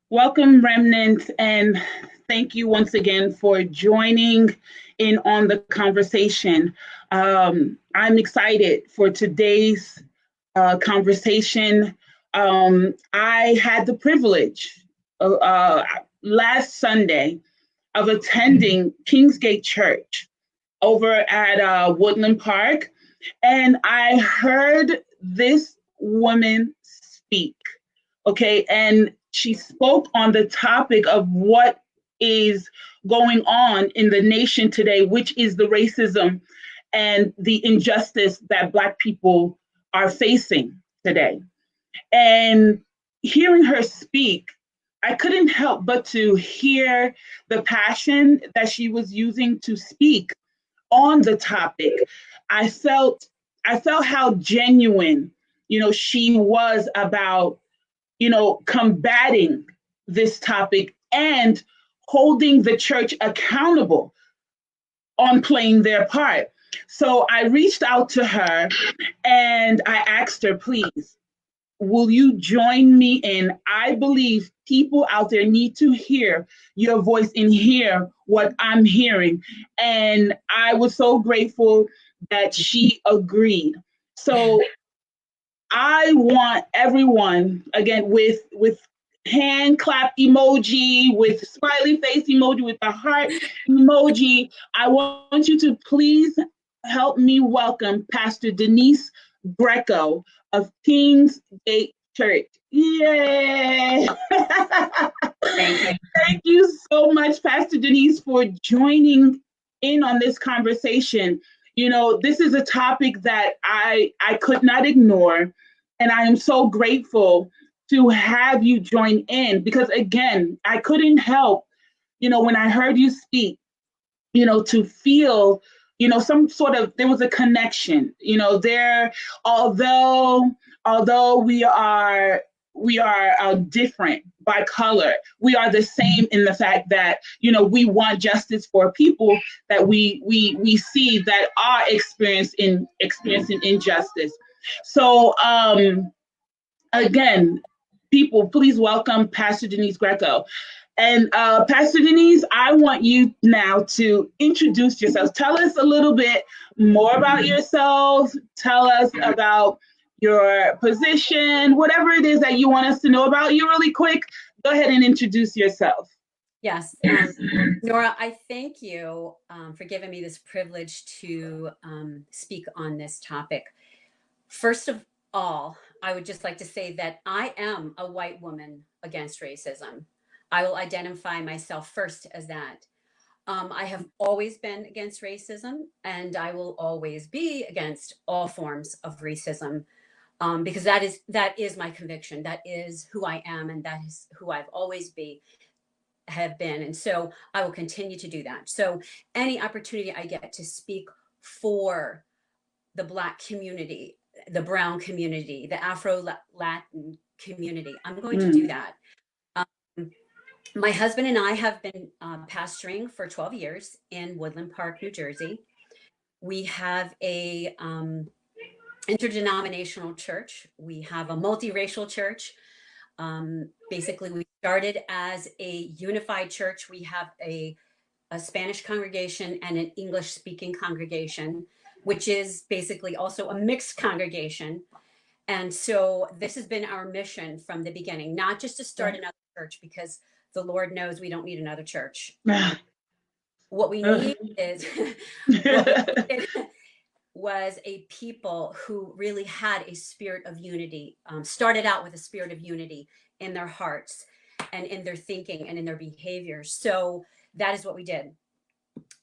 Welcome, Remnant, and thank you once again for joining in on the conversation. I'm excited for today's conversation. I had the privilege last Sunday of attending Kingsgate Church over at Woodland Park, and I heard this woman speak. Okay, and she spoke on the topic of what is going on in the nation today, which is the racism and the injustice that Black people are facing today. And hearing her speak, I couldn't help but to hear the passion that she was using to speak on the topic. I felt I felt how genuine, she was about, combating this topic and holding the church accountable on playing their part. So I reached out to her and I asked her, please, will you join me in? I believe people out there need to hear your voice and hear what I'm hearing. And I was so grateful that she agreed. So I want everyone, again, with hand clap emoji, with smiley face emoji, with the heart emoji, I want you to please help me welcome Pastor Denise Greco of Kingsgate Church. Yay! Thank you. Thank you so much, Pastor Denise, for joining in on this conversation. This is a topic that I could not ignore, and I am so grateful to have you join in because, again, I couldn't help, when I heard you speak, to feel, some sort of, there was a connection, there, although we are different by color. We are the same in the fact that we want justice for people that we see that are experiencing injustice. So again, people, please welcome Pastor Denise Greco. And Pastor Denise, I want you now to introduce yourself. Tell us a little bit more about yourself. Tell us about your position, whatever it is that you want us to know about you really quick. Go ahead and introduce yourself. Yes. Nora, I thank you for giving me this privilege to speak on this topic. First of all, I would just like to say that I am a white woman against racism. I will identify myself first as that. I have always been against racism, and I will always be against all forms of racism. Because that is my conviction. That is who I am, and that is who I've always have been, and so I will continue to do that. So any opportunity I get to speak for the Black community, the Brown community, the Afro-Latin community, I'm going to do that. My husband and I have been pastoring for 12 years in Woodland Park, New Jersey. We have a interdenominational church. We have a multiracial church. Basically, we started as a unified church. We have a Spanish congregation and an English-speaking congregation, which is basically also a mixed congregation. And so this has been our mission from the beginning, not just to start another church, because the Lord knows we don't need another church. What we need is was a people who really had a spirit of unity, started out with a spirit of unity in their hearts and in their thinking and in their behavior. So that is what we did.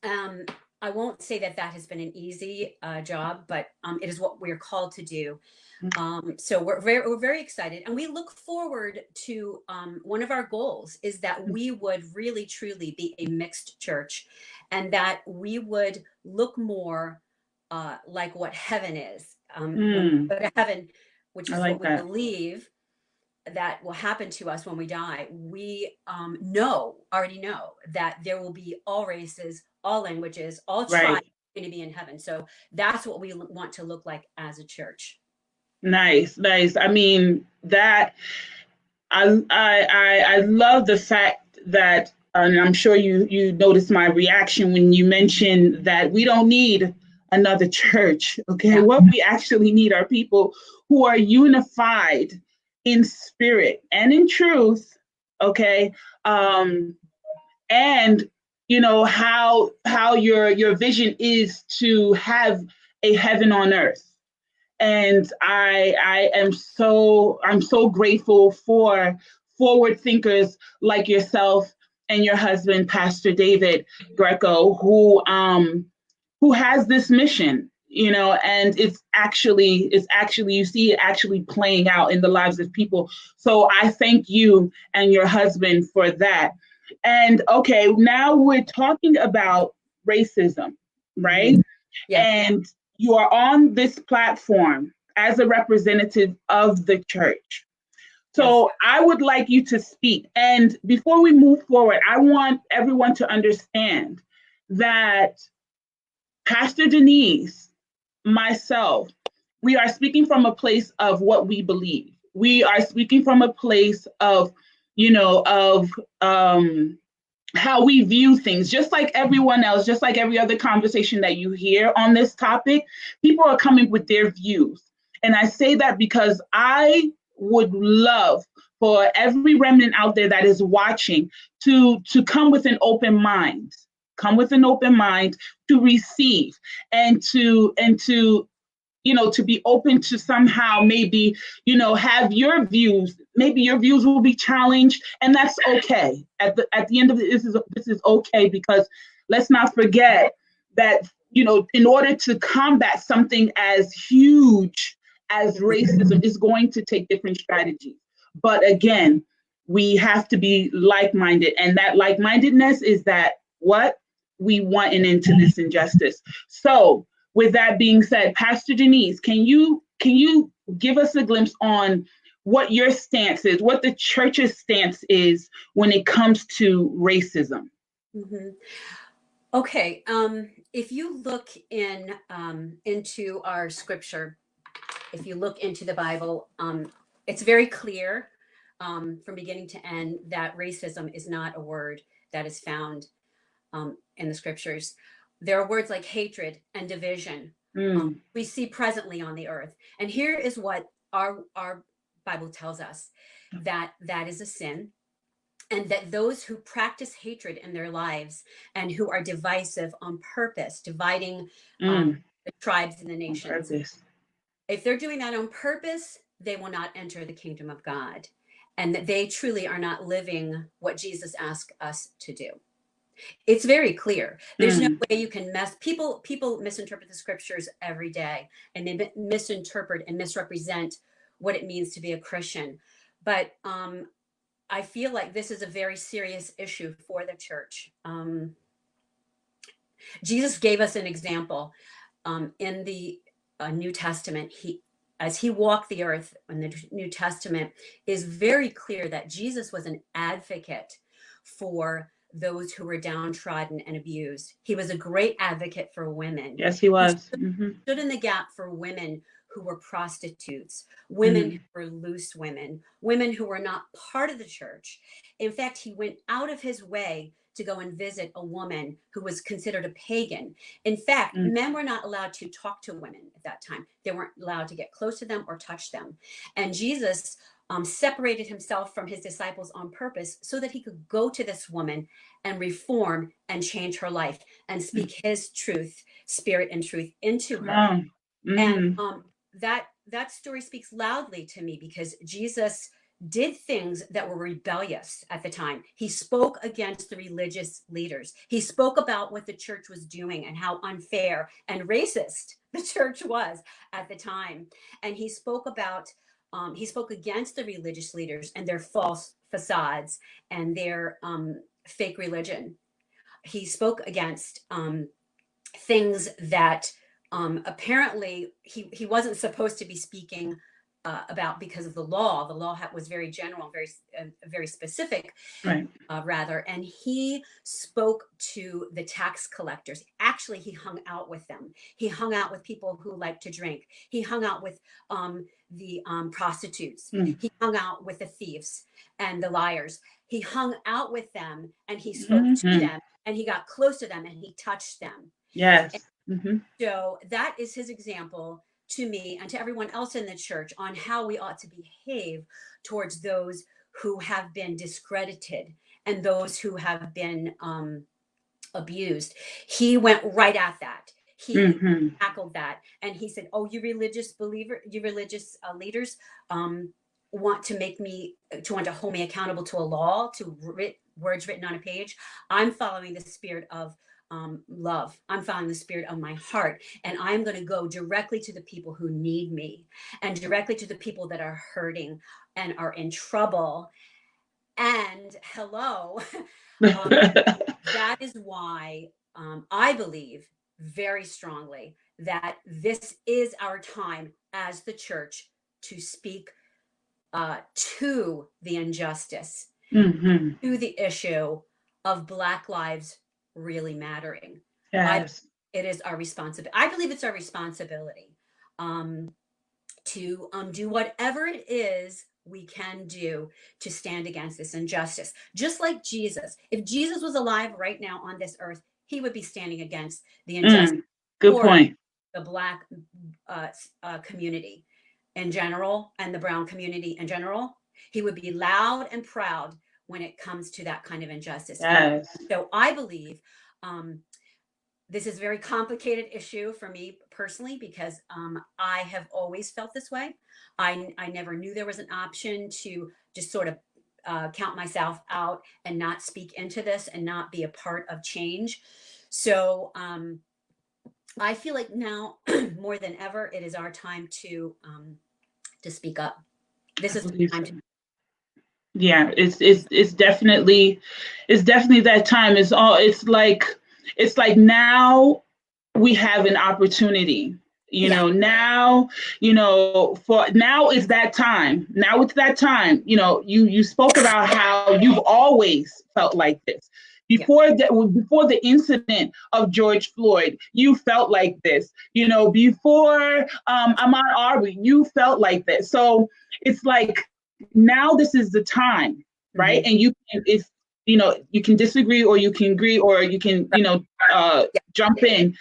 I won't say that has been an easy job, but it is what we're called to do. So we're very excited, and we look forward to one of our goals is that we would really truly be a mixed church, and that we would look more like what heaven is. But heaven, which is what we believe that will happen to us when we die. We already know that there will be all races, all languages, all tribes going to be in heaven. So that's what we want to look like as a church. Nice. I mean, that I love the fact that, and I'm sure you noticed my reaction when you mentioned that we don't need another church. Okay, Yeah. what we actually need are people who are unified in spirit and in truth. Okay, and how your vision is to have a heaven on earth. And I'm so grateful for forward thinkers like yourself and your husband, Pastor David Greco, who has this mission, and it's actually you see it actually playing out in the lives of people. So I thank you and your husband for that. And okay, now we're talking about racism, right? Yes. And you are on this platform as a representative of the church. So Yes. I would like you to speak. And before we move forward, I want everyone to understand that Pastor Denise, myself, we are speaking from a place of what we believe. We are speaking from a place of, of how we view things, just like everyone else, just like every other conversation that you hear on this topic, people are coming with their views. And I say that because I would love for every remnant out there that is watching to come with an open mind, to receive and to to be open to somehow maybe, have your views. Maybe your views will be challenged, and that's okay. At the end of it, this is okay, because let's not forget that, in order to combat something as huge as racism is going to take different strategies. But again, we have to be like-minded, and that like-mindedness is that what we want an end to this injustice. So with that being said, Pastor Denise, can you give us a glimpse on what your stance is, what the church's stance is when it comes to racism? Mm-hmm. Okay. If you look into our scripture, if you look into the Bible, it's very clear from beginning to end that racism is not a word that is found in the scriptures. There are words like hatred and division we see presently on the earth. And here is what our Bible tells us, that that is a sin, and that those who practice hatred in their lives and who are divisive on purpose, dividing the tribes and the On nations, purpose. if they're doing that on purpose, they will not enter the kingdom of God, and that they truly are not living what Jesus asked us to do. It's very clear. There's no way you can people misinterpret the scriptures every day, and they misinterpret and misrepresent what it means to be a Christian. But I feel like this is a very serious issue for the church. Jesus gave us an example in the New Testament. As he walked the earth in the New Testament, is very clear that Jesus was an advocate for those who were downtrodden and abused. He was a great advocate for women. Yes, he He was. stood in the gap for women who were prostitutes, women who were loose women, women who were not part of the church. In fact, he went out of his way to go and visit a woman who was considered a pagan. In fact, men were not allowed to talk to women at that time. They weren't allowed to get close to them or touch them. And Jesus separated himself from his disciples on purpose so that he could go to this woman and reform and change her life and speak his truth, spirit and truth into her. And that story speaks loudly to me, because Jesus did things that were rebellious at the time. He spoke against the religious leaders. He spoke about what the church was doing and how unfair and racist the church was at the time. And he spoke against the religious leaders and their false facades and their fake religion. He spoke against things that apparently he wasn't supposed to be speaking about, because of the law. The law was very general, very specific, Right. rather. And he spoke to the tax collectors. Actually, he hung out with them. He hung out with people who like to drink. He hung out with the prostitutes. Mm. He hung out with the thieves and the liars. He hung out with them, and he spoke to Mm-hmm. them, and he got close to them, and he touched them. Yes. Mm-hmm. So that is his example to me and to everyone else in the church on how we ought to behave towards those who have been discredited and those who have been abused. He went right at that. He Mm-hmm. tackled that, and he said, "Oh, you religious leaders want to hold me accountable to a law, to words written on a page. I'm following the spirit of love. I'm following the spirit of my heart, and I'm going to go directly to the people who need me, and directly to the people that are hurting and are in trouble." And hello, that is why I believe very strongly that this is our time as the church to speak to the injustice, Mm-hmm. to the issue of Black lives really mattering. Yes. It is our responsibility. I believe it's our responsibility to do whatever it is we can do to stand against this injustice. Just like Jesus. If Jesus was alive right now on this earth, he would be standing against the injustice Good for point. the Black community in general and the brown community in general. He would be loud and proud when it comes to that kind of injustice. Yes. So I believe this is a very complicated issue for me personally, because I have always felt this way. I never knew there was an option to just sort of count myself out and not speak into this and not be a part of change. So I feel like now more than ever, it is our time to speak up. This I is the believe time so. to. Yeah, it's definitely that time. It's like now we have an opportunity. Yeah. Now, for now is that time. Now it's that time. You spoke about how you've always felt like this. Yeah. Before the incident of George Floyd, you felt like this. Before Ahmaud Arbery, you felt like this. So it's like now this is the time, right? Mhm. And you can disagree or you can agree or you can jump in.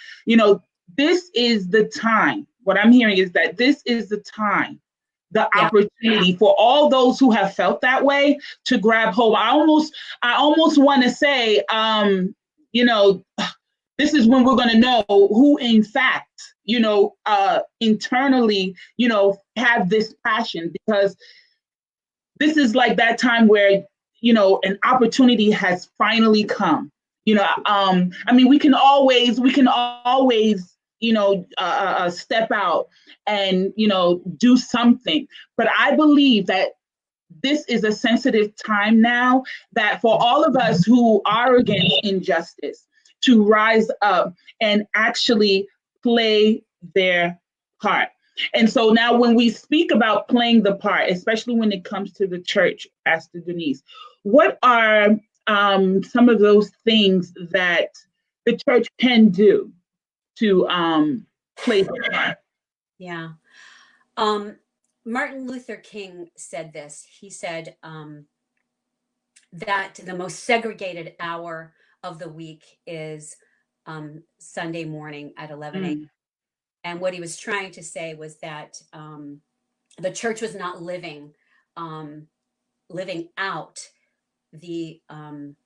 This is the time. What I'm hearing is that this is the time, the Yeah. opportunity for all those who have felt that way to grab hold. I almost want to say, this is when we're going to know who, in fact, internally, have this passion, because this is like that time where an opportunity has finally come. We can always step out and do something, but I believe that this is a sensitive time now, that for all of us who are against injustice to rise up and actually play their part. And so now when we speak about playing the part, especially when it comes to the church, Pastor Denise, what are some of those things that the church can do to play their part? Yeah. Martin Luther King said this. He said that the most segregated hour of the week is Sunday morning at 11 a.m. Mm. And what he was trying to say was that the church was not living out the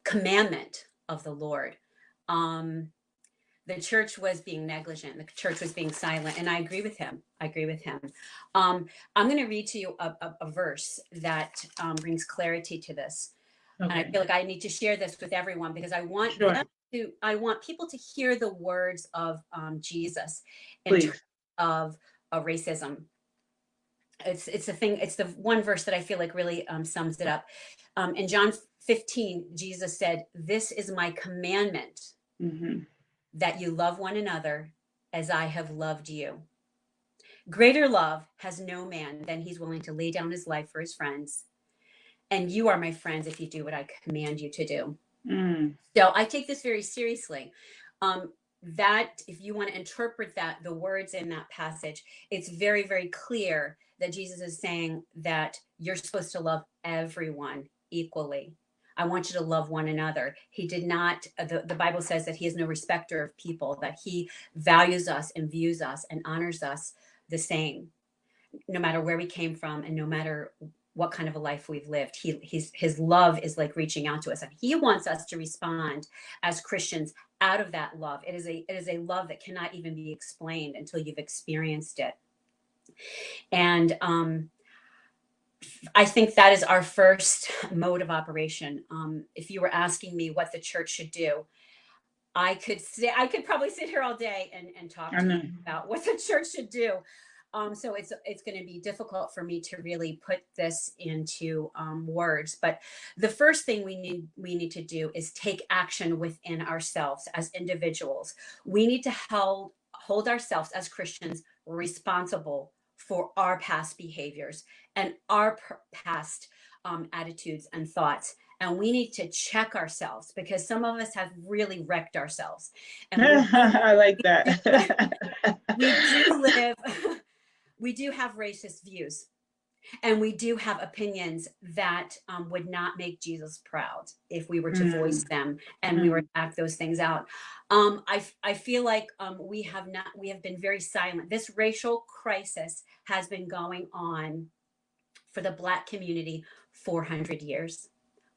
commandment of the Lord. The church was being negligent. The church was being silent. And I agree with him. I'm going to read to you a verse that brings clarity to this. Okay. And I feel like I need to share this with everyone, because I want Sure. I want people to hear the words of Jesus in Please. terms of racism. It's the one verse that I feel like really sums it up. In John 15, Jesus said, "This is my commandment, Mm-hmm. that you love one another as I have loved you. Greater love has no man than he's willing to lay down his life for his friends. And you are my friends if you do what I command you to do. So I take this very seriously. That if you want to interpret that, the words in that passage, it's very, very clear that Jesus is saying that you're supposed to love everyone equally. I want you to love one another. He did not, the Bible says that he is no respecter of people, that he values us and views us and honors us the same, no matter where we came from and no matter what kind of a life we've lived. His love is like reaching out to us, and he wants us to respond as Christians out of that love. It is a love that cannot even be explained until you've experienced it. And I think that is our first mode of operation. If you were asking me what the church should do, I could probably sit here all day and talk to you about what the church should do. So it's going to be difficult for me to really put this into words. But the first thing we need to do is take action within ourselves as individuals. We need to hold ourselves as Christians responsible for our past behaviors and our past attitudes and thoughts. And we need to check ourselves, because some of us have really wrecked ourselves. And I like that. We do have racist views, and we do have opinions that would not make Jesus proud if we were to voice them and we were to act those things out. I feel like we have been very silent. This racial crisis has been going on for the Black community 400 years.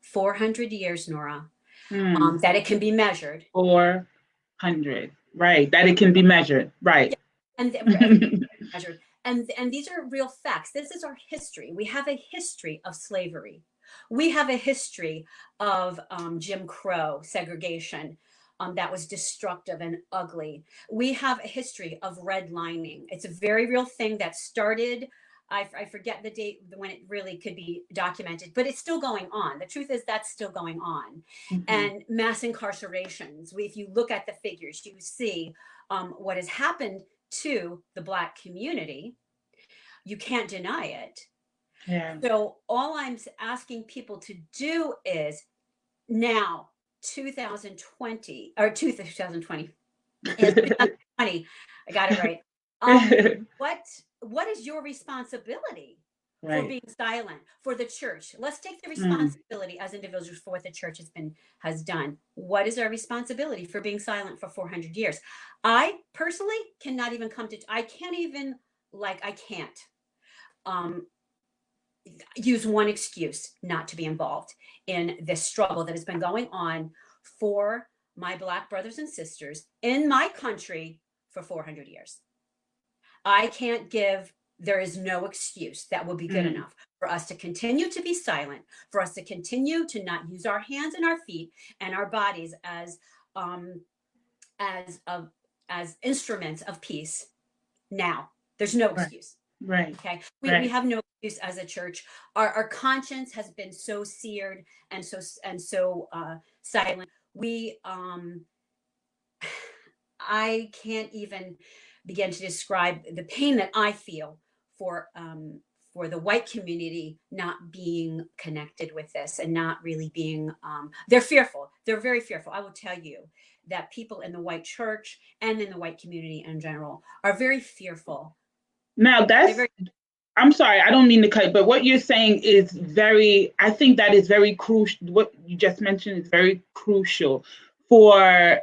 400 years, Nora, that it can be measured. 400, right? That it can be measured, right? Yeah. Measured. And these are real facts. This is our history. We have a history of slavery. We have a history of Jim Crow segregation that was destructive and ugly. We have a history of redlining. It's a very real thing that started, I forget the date when it really could be documented, but it's still going on. The truth is that's still going on. And mass incarcerations. If you look at the figures, you see what has happened to the Black community. You can't deny it. Yeah. So all I'm asking people to do is now, 2020, or 2020, yes, 2020, I got it right. What is your responsibility for being silent, for the church? Let's take the responsibility as individuals for what the church has done. What is our responsibility for being silent for 400 years? I personally cannot even I can't use one excuse not to be involved in this struggle that has been going on for my Black brothers and sisters in my country for 400 years. There is no excuse that will be good enough for us to continue to be silent, for us to continue to not use our hands and our feet and our bodies as instruments of peace. Now, there's no excuse. Right. Okay. We have no excuse as a church. Our conscience has been so seared and so silent. I can't even begin to describe the pain that I feel for the white community not being connected with this and not really being, they're fearful. They're very fearful. I will tell you that people in the white church and in the white community in general are very fearful. Now I'm sorry, I don't mean to cut, but what you're saying is I think that is very crucial. What you just mentioned is very crucial for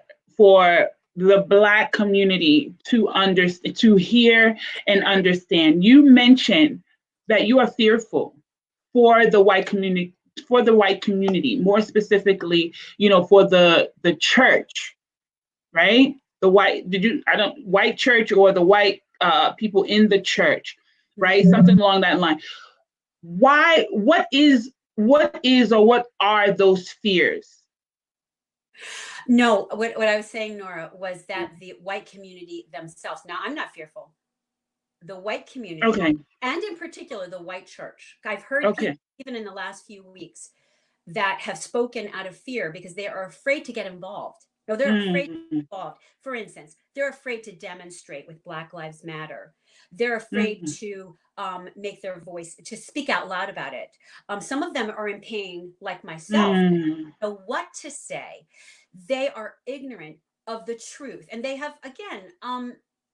the Black community to hear and understand. You mentioned that you are fearful for the white community, more specifically, for the church, right? The white church, or the white people in the church, right? Something along that line. Why? What are those fears? No, what I was saying, Nora, was that the white community themselves. Now, I'm not fearful. The white community, and in particular, the white church. I've heard people, even in the last few weeks, that have spoken out of fear because they are afraid to get involved. No, they're afraid to be Mm, involved. For instance, they're afraid to demonstrate with Black Lives Matter. They're afraid mm, to make their voice, to speak out loud about it. Some of them are in pain, like myself, mm, know what to say. They are ignorant of the truth. And they have, again,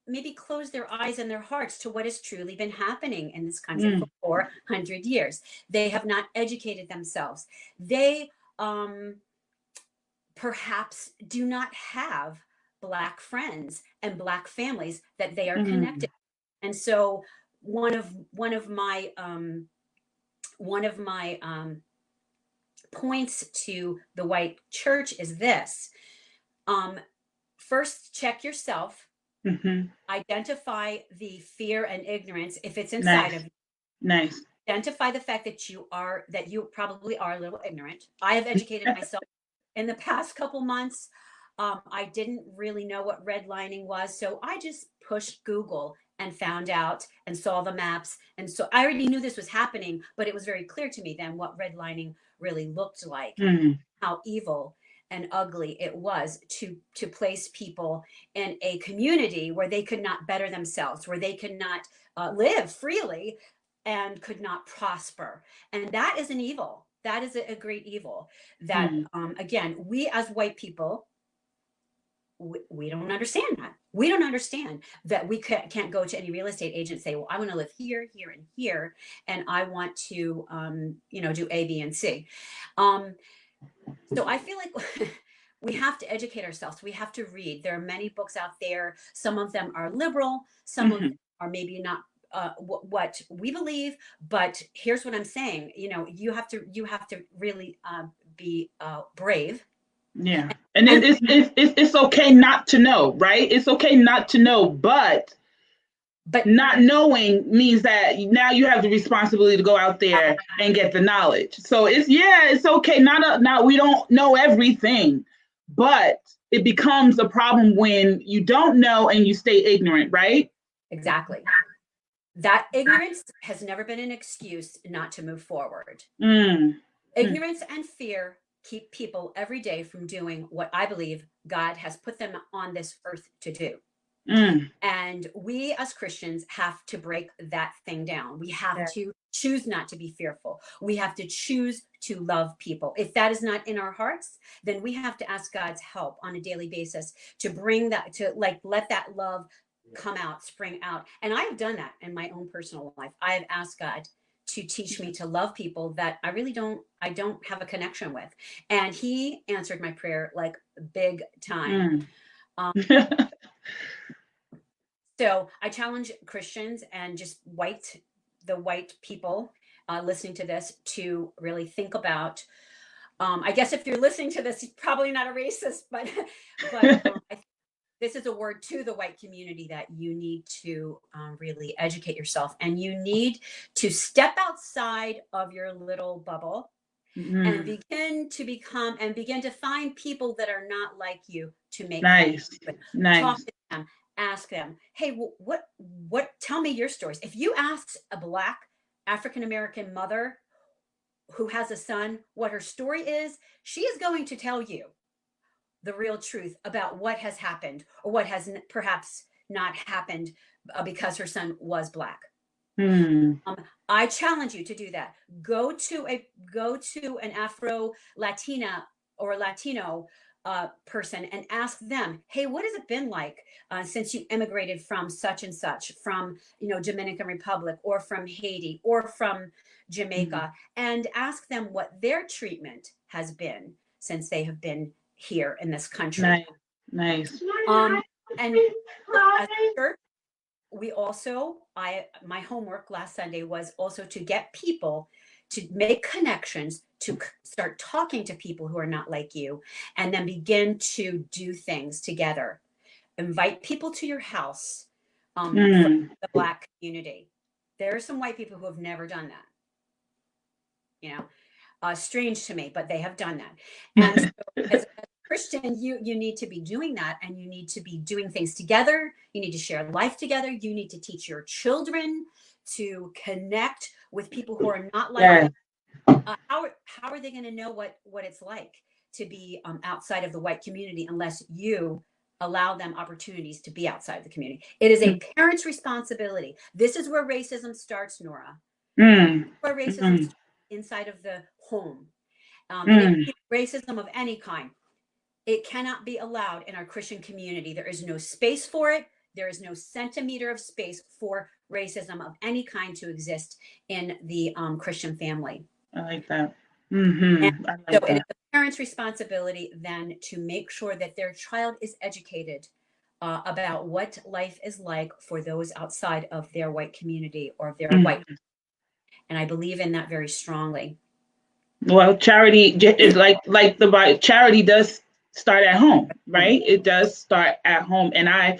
maybe closed their eyes and their hearts to what has truly been happening in this country for mm, 400 years. They have not educated themselves. They perhaps do not have Black friends and Black families that they are mm, connected. And so one of my points to the white church is this. Um, First, check yourself, mhm. identify the fear and ignorance if it's inside of Nice, you. nice. Identify the fact that you probably are a little ignorant. I have educated myself in the past couple months. I didn't really know what redlining was, so I just pushed Google and found out and saw the maps. And so I already knew this was happening, but it was very clear to me then what redlining really looked like, Mm, how evil and ugly it was to place people in a community where they could not better themselves, where they could not live freely and could not prosper. And that is an evil. That is a great evil that, mm, again, we as white people, we don't understand that. We don't understand that we can't go to any real estate agent and say, well, I want to live here, here, and here, and I want to, do A, B, and C. Um, so I feel like we have to educate ourselves. We have to read. There are many books out there. Some of them are liberal. Some of them mhm. are maybe not what we believe. But here's what I'm saying. You have to really be brave. Yeah. And And it's okay not to know, right? It's okay not to know, but but not knowing means that now you have the responsibility to go out there and get the knowledge. So it's okay. Not we don't know everything, but it becomes a problem when you don't know and you stay ignorant, right? exactly, that ignorance has never been an excuse not to move forward. Mm, mm, Ignorance and fear keep people every day from doing what I believe God has put them on this earth to do. mm. And we as Christians have to break that thing down. We have Yeah. to choose not to be fearful. We have to choose to love people. If that is not in our hearts, then we have to ask God's help on a daily basis to bring that, to like let that love come out, spring out. And I have done that in my own personal life. I have asked God to teach me to love people that I don't have a connection with. And he answered my prayer like big time. Mm. Um, So I challenge Christians and just the white people listening to this to really think about. I guess if you're listening to this, you're probably not a racist, but this is a word to the white community that you need to really educate yourself, and you need to step outside of your little bubble and Mm. begin to find people that are not like you to make connections Nice, with. Talk nice. to them, ask them, hey, tell me your stories. If you ask a Black African American mother who has a son what her story is, she is going to tell you the real truth about what has happened or what has perhaps not happened because her son was Black. Mm. Um, I challenge you to do that. Go to an Afro Latina or Latino person and ask them, hey, what has it been like since you immigrated from such and such, from Dominican Republic or from Haiti or from Mm. Jamaica, and ask them what their treatment has been since they have been here in this country. Nice, nice. And look, as a church, my homework last Sunday was also to get people to make connections, to start talking to people who are not like you, and then begin to do things together. Invite people to your house from Mm. the Black community. There are some white people who have never done that. Strange to me, but they have done that. And so as a Christian, you need to be doing that, and you need to be doing things together. You need to share life together. You need to teach your children to connect with people who are not like Yeah. them. How are they going to know what it's like to be outside of the white community unless you allow them opportunities to be outside the community. It is a parent's responsibility. This is where racism starts, Nora. Where racism starts inside of the home. And racism of any kind, it cannot be allowed in our Christian community. There is no space for it. There is no centimeter of space for racism of any kind to exist in the Christian family. I like that. I like so that. It is the parent's responsibility then to make sure that their child is educated about what life is like for those outside of their white community or their white. And I believe in that very strongly. Well, charity is like the charity does start at home, right? It does start at home, and I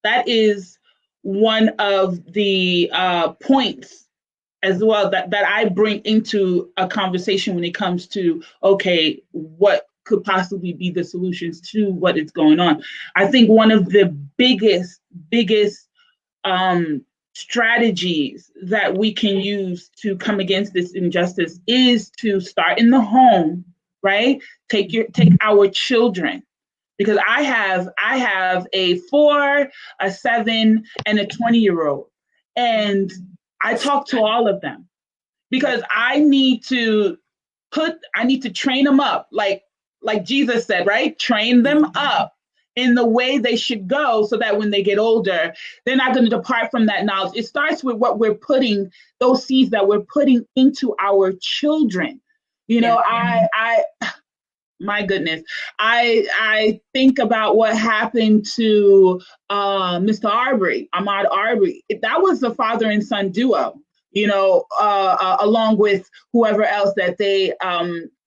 that is one of the points as well that I bring into a conversation when it comes to, okay, what could possibly be the solutions to what is going on. I think one of the biggest strategies that we can use to come against this injustice is to start in the home, right? Take our children, because I have a 4, a 7, and a 20-year-old, and I talk to all of them because I need to train them up, like Jesus said, right? Train them up in the way they should go, so that when they get older, they're not going to depart from that knowledge. It starts with what we're putting, those seeds that we're putting into our children. You know, I my goodness, I think about what happened to Mr. Arbery, Ahmaud Arbery. That was a father and son duo, you know, along with whoever else that they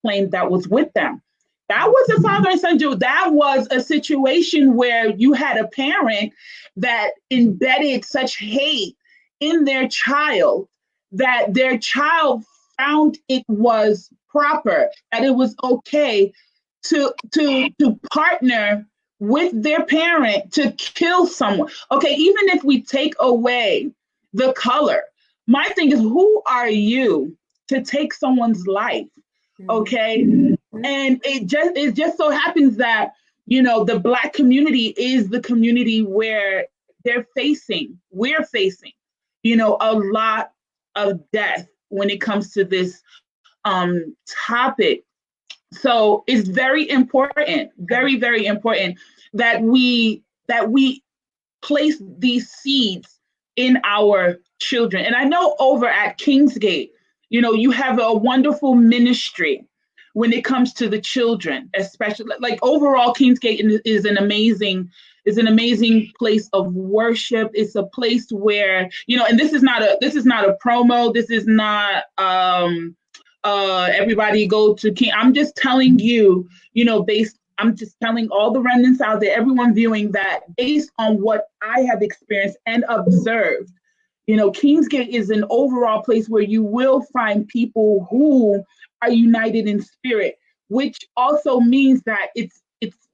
claimed that was with them. That was a father and son duo. That was a situation where you had a parent that embedded such hate in their child that their child found it was proper, that it was okay to partner with their parent to kill someone. Okay, even if we take away the color, my thing is, who are you to take someone's life? Okay. And it just so happens that, you know, the Black community is the community where we're facing, you know, a lot of death when it comes to this topic. So it's very important, very, very important that we place these seeds in our children. And I know over at Kingsgate, you know, you have a wonderful ministry when it comes to the children, especially like overall Kingsgate is an amazing place of worship. It's a place where, you know, and this is not a promo. This is not everybody go to King. I'm just telling you, you know, I'm just telling all the remnants out there, everyone viewing, that based on what I have experienced and observed, you know, Kingsgate is an overall place where you will find people who are united in spirit, which also means that it's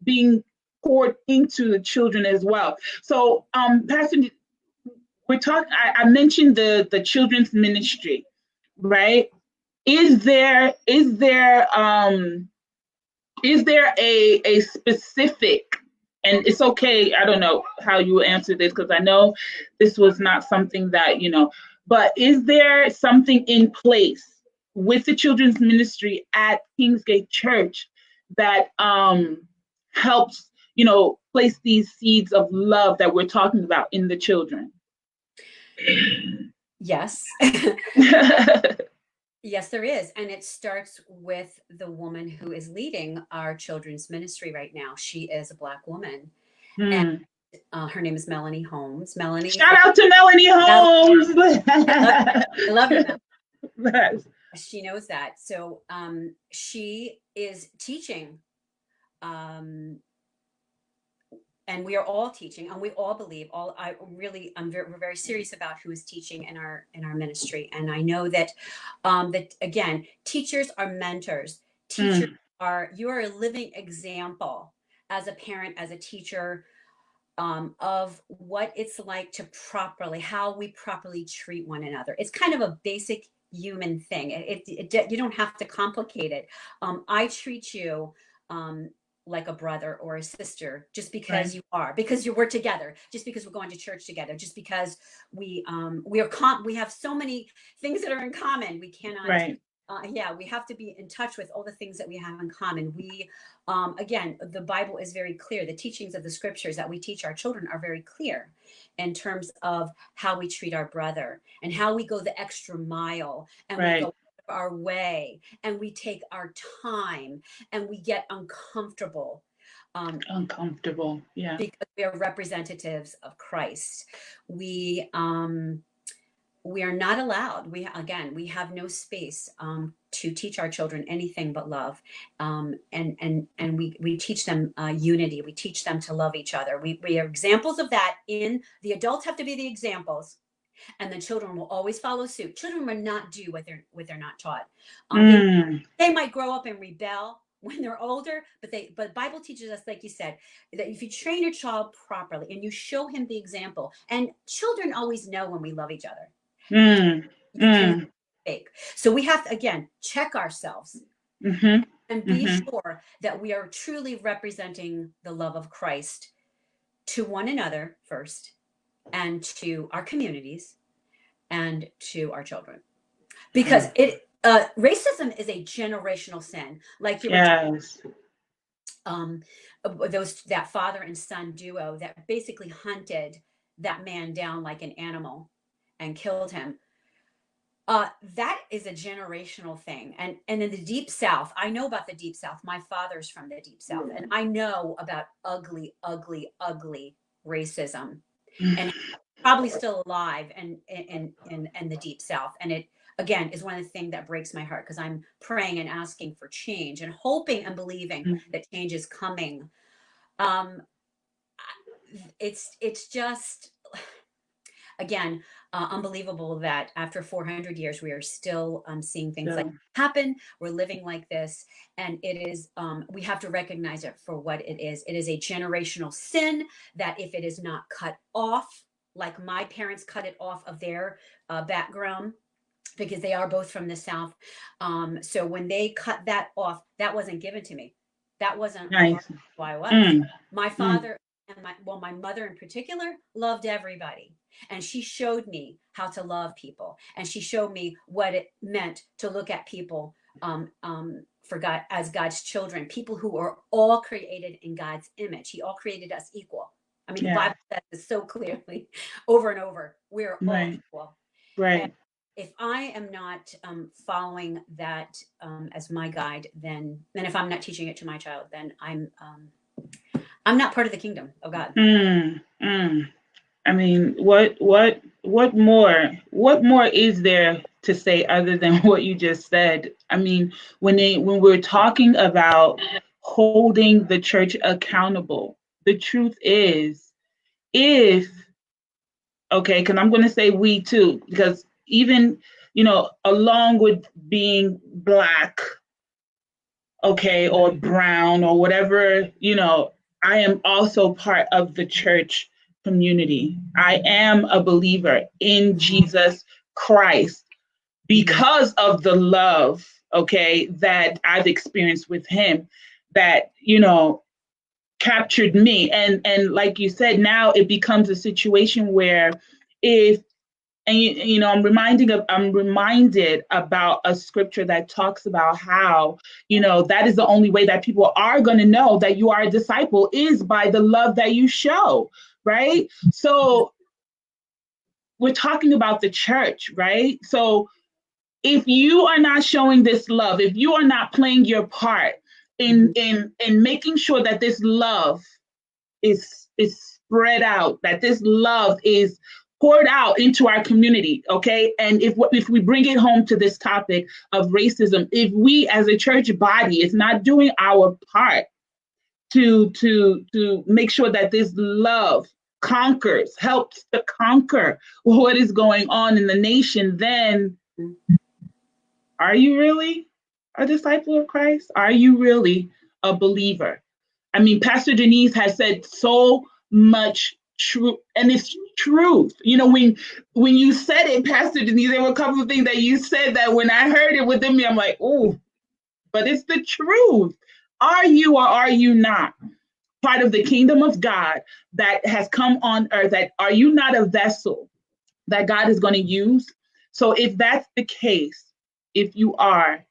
being poured into the children as well. So, Pastor, we're talking. I mentioned the children's ministry, right? Is there a specific, and it's okay, I don't know how you will answer this because I know this was not something that, you know, but is there something in place with the children's ministry at Kingsgate Church that helps, you know, place these seeds of love that we're talking about in the children? Yes. Yes, there is. And it starts with the woman who is leading our children's ministry right now. She is a Black woman. And her name is Melanie Holmes. Melanie. Shout out to Melanie Holmes. I love you, Melanie. She knows that. So she is teaching. And we are all teaching, and we all believe. We're very serious about who is teaching in our ministry. And I know that that again, teachers are mentors. Teachers you are a living example as a parent, as a teacher, of what it's like to how we properly treat one another. It's kind of a basic human thing. You don't have to complicate it. I treat you like a brother or a sister just because Right. you are, because we're together, just because we're going to church together, just because we have so many things that are in common. We cannot. Right. Yeah, we have to be in touch with all the things that we have in common. Again, the Bible is very clear. The teachings of the scriptures that we teach our children are very clear in terms of how we treat our brother and how we go the extra mile, and we Right. go our way, and we take our time, and we get uncomfortable, Uncomfortable. Yeah. because we are representatives of Christ. We are not allowed. We have no space to teach our children anything but love, and we teach them unity. We teach them to love each other. We are examples of that. In the adults have to be the examples, and the children will always follow suit. Children will not do what they're not taught. They might grow up and rebel when they're older, but Bible teaches us, like you said, that if you train your child properly and you show him the example, and children always know when we love each other. You can fake. So we have to, again, check ourselves and be sure that we are truly representing the love of Christ to one another first, and to our communities, and to our children. Because racism is a generational sin. Like you were that father and son duo that basically hunted that man down like an animal and killed him. That is a generational thing. And in the Deep South, I know about the Deep South. My father's from the Deep South, and I know about ugly, ugly, ugly racism, and probably still alive in the Deep South. And it, again, is one of the things that breaks my heart, because I'm praying and asking for change and hoping and believing that change is coming. It's just, again, unbelievable that after 400 years, we are still seeing things like happen. We're living like this. And it is, we have to recognize it for what it is. It is a generational sin that, if it is not cut off, like my parents cut it off of their background, because they are both from the South. So when they cut that off, that wasn't given to me. That wasn't who I was. My father and my mother in particular loved everybody. And she showed me how to love people. And she showed me what it meant to look at people for God, as God's children, people who are all created in God's image. He all created us equal. I mean, the Bible says this so clearly over and over. We're all equal. Right. And if I am not following that as my guide, then if I'm not teaching it to my child, then I'm not part of the kingdom of God. I mean, what more is there to say other than what you just said? I mean, when we're talking about holding the church accountable, the truth is, because I'm going to say we too, because even, along with being Black, or brown or whatever, I am also part of the church community. I am a believer in Jesus Christ because of the love, that I've experienced with him, that, captured me. And like you said, now it becomes a situation where I'm reminded about a scripture that talks about how, that is the only way that people are going to know that you are a disciple, is by the love that you show, right? So we're talking about the church, right? So if you are not showing this love, if you are not playing your part in making sure that this love is spread out, that this love is poured out into our community, and if we bring it home to this topic of racism, if we as a church body is not doing our part to make sure that this love helps to conquer what is going on in the nation, then are you really a disciple of Christ? Are you really a believer? I mean, Pastor Denise has said so much true, and it's truth. You know, when you said it, Pastor Denise, there were a couple of things that you said that when I heard it within me, I'm like, oh, but it's the truth. Are you or are you not part of the kingdom of God that has come on earth? That are you not a vessel that God is going to use? So if that's the case, if you are,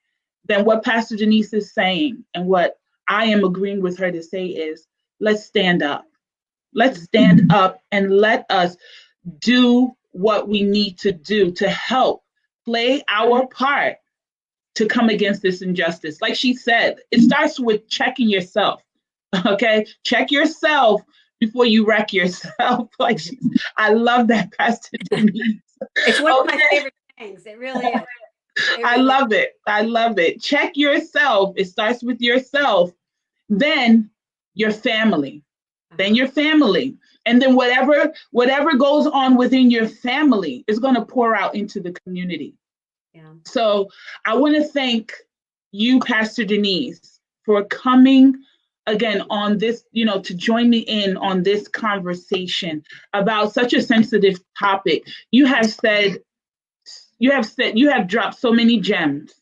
then what Pastor Denise is saying and what I am agreeing with her to say is, let's stand up. Let's stand up and let us do what we need to do to help play our part to come against this injustice. Like she said, it starts with checking yourself. Okay, check yourself before you wreck yourself. I love that, Pastor Denise. It's one of my favorite things. It really is. I love it. I love it. Check yourself. It starts with yourself, then your family, then your family. And then whatever goes on within your family is going to pour out into the community. Yeah. So I want to thank you, Pastor Denise, for coming again on this, to join me in on this conversation about such a sensitive topic. You have dropped so many gems,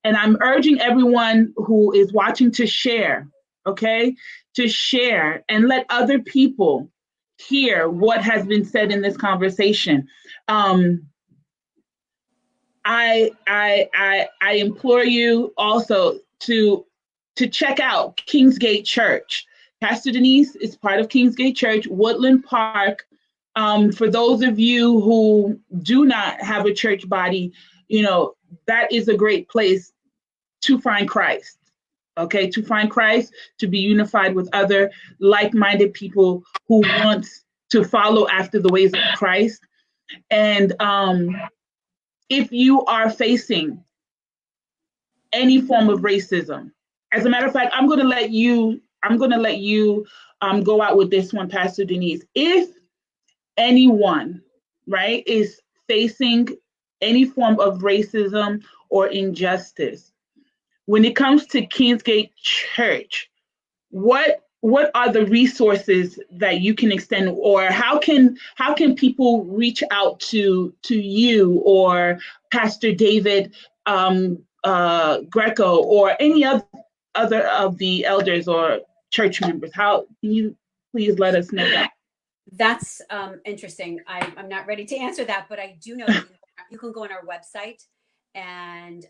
and I'm urging everyone who is watching to share, okay? To share and let other people hear what has been said in this conversation. I implore you also to check out Kingsgate Church. Pastor Denise is part of Kingsgate Church, Woodland Park. For those of you who do not have a church body, that is a great place to find Christ. Okay, to find Christ, to be unified with other like-minded people who want to follow after the ways of Christ. And if you are facing any form of racism, as a matter of fact, I'm going to let you go out with this one, Pastor Denise. If anyone, right, is facing any form of racism or injustice, when it comes to Kingsgate Church, what are the resources that you can extend, or how can people reach out to you or Pastor David Greco or any other of the elders or church members? How can you please let us know that? That's interesting. I'm not ready to answer that, but I do know that you can go on our website, and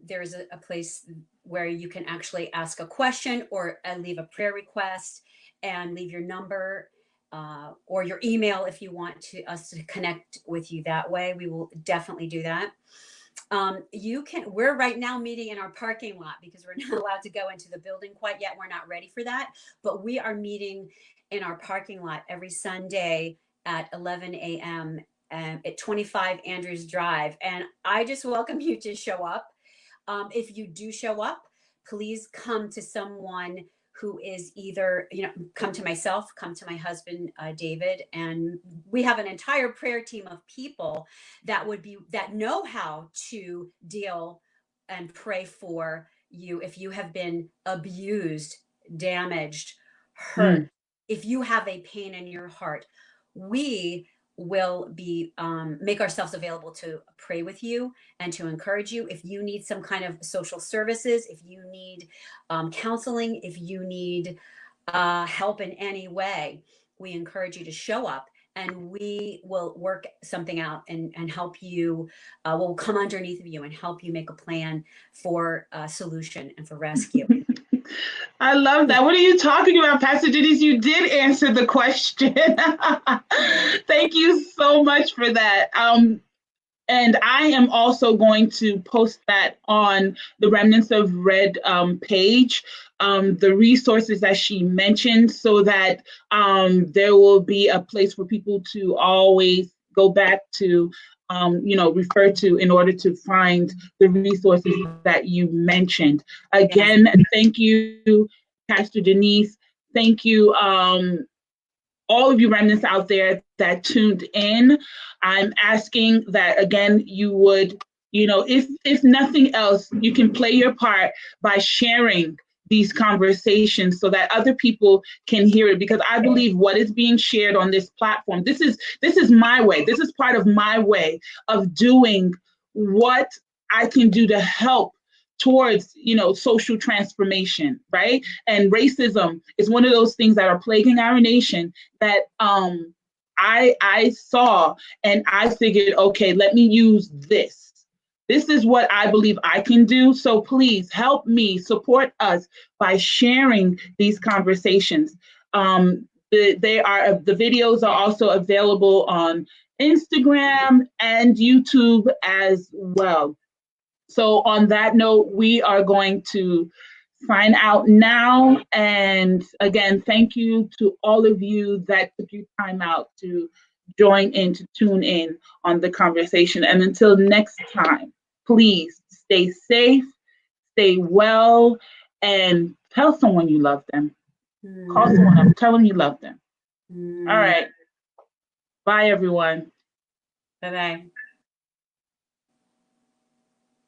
there's a place where you can actually ask a question or leave a prayer request and leave your number or your email if you want us to connect with you that way. We will definitely do that. We're right now meeting in our parking lot because we're not allowed to go into the building quite yet. We're not ready for that, but we are meeting in our parking lot every Sunday at 11 a.m. At 25 Andrews Drive. And I just welcome you to show up. If you do show up, please come to someone who is either, come to myself, come to my husband, David, and we have an entire prayer team of people that know how to deal and pray for you if you have been abused, damaged, hurt. If you have a pain in your heart, we will be make ourselves available to pray with you and to encourage you. If you need some kind of social services, if you need counseling, if you need help in any way, we encourage you to show up, and we will work something out and help you. We'll come underneath of you and help you make a plan for solution and for rescue. I love that. What are you talking about, Pastor Denise? You did answer the question. Thank you so much for that. And I am also going to post that on the Remnants of Red page, the resources that she mentioned, so that there will be a place for people to always go back to, refer to in order to find the resources that you mentioned. Again, Thank you, Pastor Denise. Thank you, all of you remnants out there that tuned in. I'm asking that, again, you would, if nothing else, you can play your part by sharing these conversations so that other people can hear it, because I believe what is being shared on this platform, this is my way. This is part of my way of doing what I can do to help towards, social transformation, right? And racism is one of those things that are plaguing our nation that I saw, and I figured, okay, let me use this. This is what I believe I can do. So please help me, support us by sharing these conversations. The videos are also available on Instagram and YouTube as well. So on that note, we are going to sign out now. And again, thank you to all of you that took your time out to join in, to tune in on the conversation. And until next time, please stay safe, stay well, and tell someone you love them. Call someone up, tell them you love them. All right. Bye, everyone. Bye-bye.